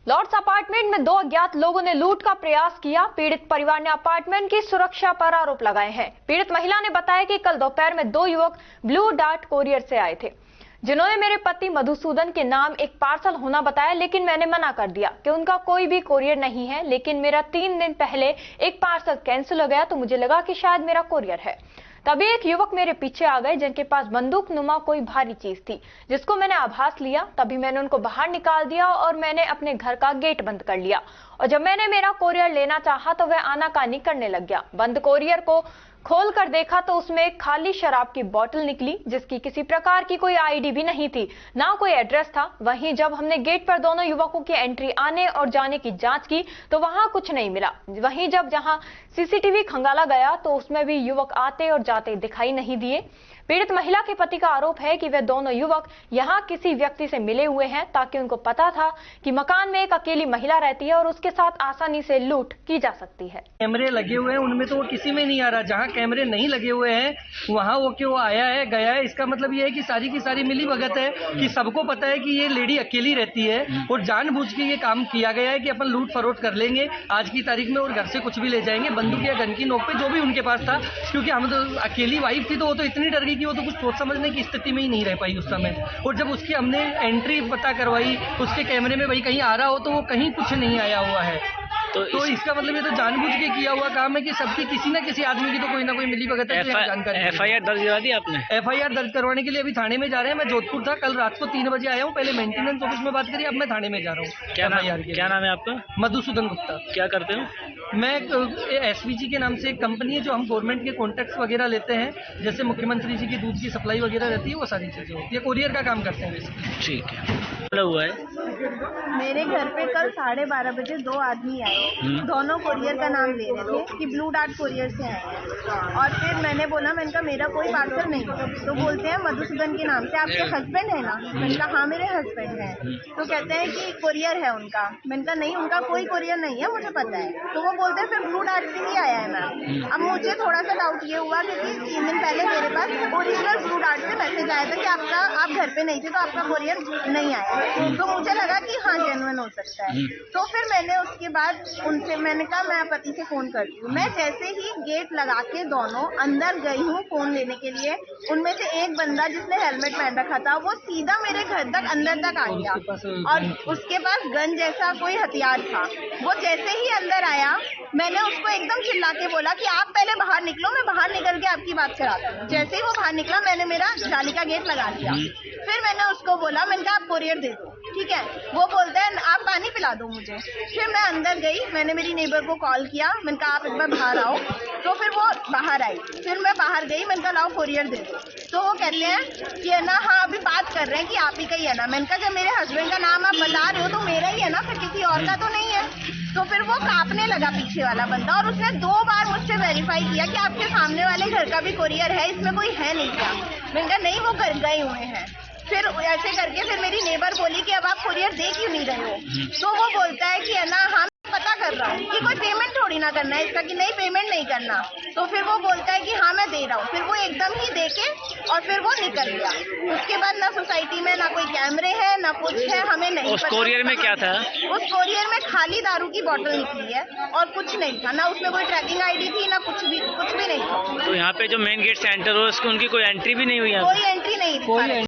Lord's apartment में दो अज्ञात लोगों ने लूट का प्रयास किया। पीड़ित परिवार ने अपार्टमेंट की सुरक्षा पर आरोप लगाए हैं। पीड़ित महिला ने बताया कि कल दोपहर में दो युवक ब्लू डार्ट कोरियर से आए थे, जिन्होंने मेरे पति मधुसूदन के नाम एक पार्सल होना बताया, लेकिन मैंने मना कर दिया कि उनका कोई भी कोरियर नहीं है। लेकिन मेरा 3 दिन पहले एक पार्सल कैंसिल हो गया तो मुझे लगा कि शायद मेरा कोरियर है। तभी एक युवक मेरे पीछे आ गए, जिनके पास बंदूक नुमा कोई भारी चीज थी, जिसको मैंने आभास लिया। तभी मैंने उनको बाहर निकाल दिया और मैंने अपने घर का गेट बंद कर लिया। और जब मैंने मेरा कोरियर लेना चाहा तो वह आनाकानी करने लग गया। बंद कोरियर को खोल कर देखा तो उसमें एक खाली शराब की बोतल निकली, जिसकी किसी प्रकार की कोई आईडी भी नहीं थी, ना कोई एड्रेस था। वहीं जब हमने गेट पर दोनों युवकों की एंट्री आने और जाने की जांच की तो वहां कुछ नहीं मिला। वहीं जहां सीसीटीवी खंगाला गया तो उसमें भी युवक आते और जाते दिखाई नहीं दिए। पीड़ित महिला के पति का आरोप है कि वे दोनों युवक यहां किसी व्यक्ति से मिले हुए हैं, ताकि उनको पता था कि मकान में एक अकेली महिला रहती है और उसके साथ आसानी से लूट की जा सकती है। कैमरे लगे हुए हैं, उनमें तो वो किसी में नहीं आ रहा। जहां कैमरे नहीं लगे हुए हैं वहां वो क्यों आया है गया है। इसका मतलब ये है कि सारी की सारी मिली भगत है, कि सबको पता है कि ये लेडी अकेली रहती है और जानबूझ के ये काम किया गया है कि अपन लूट फरोट कर लेंगे आज की तारीख में और घर से कुछ भी ले जाएंगे, बंदूक या गन की नोक पे जो भी उनके पास था। क्योंकि हम तो अकेली वाइफ थी तो वो तो इतनी डर गई कि वो तो कुछ सोच समझने की स्थिति में ही नहीं रह पाई उस समय। और जब उसकी हमने एंट्री पता करवाई उसके कैमरे में भाई कहीं आ रहा हो तो वो कहीं कुछ नहीं आया हुआ है। तो इसका मतलब ये तो जानबूझ के किया हुआ काम है कि सबकी किसी न किसी आदमी की तो कोई ना कोई मिली भगत है। एफआईआर दर्ज करवा दी आपने? एफआईआर दर्ज करवाने के लिए अभी थाने में जा रहे हैं। मैं जोधपुर था, कल रात को 3 बजे आया हूँ। पहले मेंटेनेंस ऑफिस में बात करी, अब मैं थाने में जा रहा हूँ। क्या नाम है आपका? मधुसूदन गुप्ता। क्या करते हो? मैं एसवीजी के नाम से एक कंपनी है जो हम गवर्नमेंट के कॉन्ट्रैक्ट्स वगैरह लेते हैं, जैसे मुख्यमंत्री जी की दूध की सप्लाई वगैरह रहती है, वो सारी चीजें होती है। कोरियर का काम करते हैं। ठीक है। हुआ है मेरे घर पे कल 12:30 बजे दो आदमी आए, दोनों कोरियर का नाम ले रहे थे कि ब्लू डार्ट कोरियर से आए हैं। और फिर मैंने बोला, मैंने कहा मेरा कोई पार्सल नहीं है। तो बोलते हैं मधुसूदन के नाम से। आपके हस्बैंड है ना? मैंने कहा हाँ मेरे हस्बैंड है। तो कहते हैं कि कोरियर है उनका। मैंने कहा नहीं, उनका कोई कोरियर नहीं है, मुझे पता है। तो वो बोलते हैं फिर ब्लू डार्ट से ही आया है मैम। अब मुझे थोड़ा सा डाउट ये हुआ क्योंकि 3 दिन पहले मेरे पास ओरिजिनल ब्लू डार्ट से मैसेज आया था कि आप घर पे नहीं थे तो आपका कोरियर नहीं आया। तो मुझे लगा कि हाँ जेन्युइन हो सकता है। तो फिर मैंने उसके बाद उनसे मैंने कहा मैं पति से फोन करती हूँ। मैं जैसे ही गेट लगा के दोनों अंदर गई हूँ फोन लेने के लिए, उनमें से एक बंदा जिसने हेलमेट पहन रखा था वो सीधा मेरे घर तक अंदर तक आ गया और उसके पास गन जैसा कोई हथियार था। वो जैसे ही अंदर आया मैंने उसको एकदम चिल्ला के बोला कि आप पहले बाहर निकलो, मैं बाहर निकल के आपकी बात कराती हूँ। जैसे ही वो बाहर निकला मैंने मेरा जाली का गेट लगा दिया। फिर मैंने उसको बोला, मैंने कहा आप कोरियर दे दो, ठीक है। वो बोलता है आप पानी पिला दो मुझे। फिर मैं अंदर गई, मैंने मेरी नेबर को कॉल किया, मैंने कहा आप एक बार बाहर आओ। तो फिर वो बाहर आई। फिर मैं बाहर गई, मैंने कहा लाओ कोरियर दे दो। तो वो कहते हैं कि है ना हाँ अभी बात कर रहे हैं कि आप ही का ही है ना। मैंने कहा जब मेरे हस्बैंड का नाम आप बता रहे हो तो मेरा ही है ना, फिर किसी और का तो नहीं है। तो फिर वो कांपने लगा पीछे वाला बंदा और उसने 2 बार मुझसे वेरीफाई किया कि आपके सामने वाले घर का भी कोरियर है, इसमें कोई है नहीं क्या। मैंने कहा नहीं वो घर गए हुए हैं। फिर ऐसे करके फिर मेरी नेबर बोली कि अब आप कोरियर दे क्यों नहीं रहे हो। तो वो बोलता है कि है ना हाँ पता कर रहा हूँ कि कोई पेमेंट थोड़ी ना करना है इसका, कि नहीं पेमेंट नहीं करना। तो फिर वो बोलता है कि हाँ मैं दे रहा हूँ। फिर वो एकदम ही दे के और फिर वो निकल गया। उसके बाद ना सोसाइटी में ना कोई कैमरे है ना कुछ है, हमें नहीं उस कोरियर में क्या था? उस कोरियर में खाली दारू की बोतल निकली है और कुछ नहीं था, ना उसमें कोई ट्रैकिंग आईडी थी ना कुछ भी नहीं था। तो यहाँ पे जो मेन गेट से एंटर हो उनकी कोई एंट्री भी नहीं हुई? कोई एंट्री नहीं थी।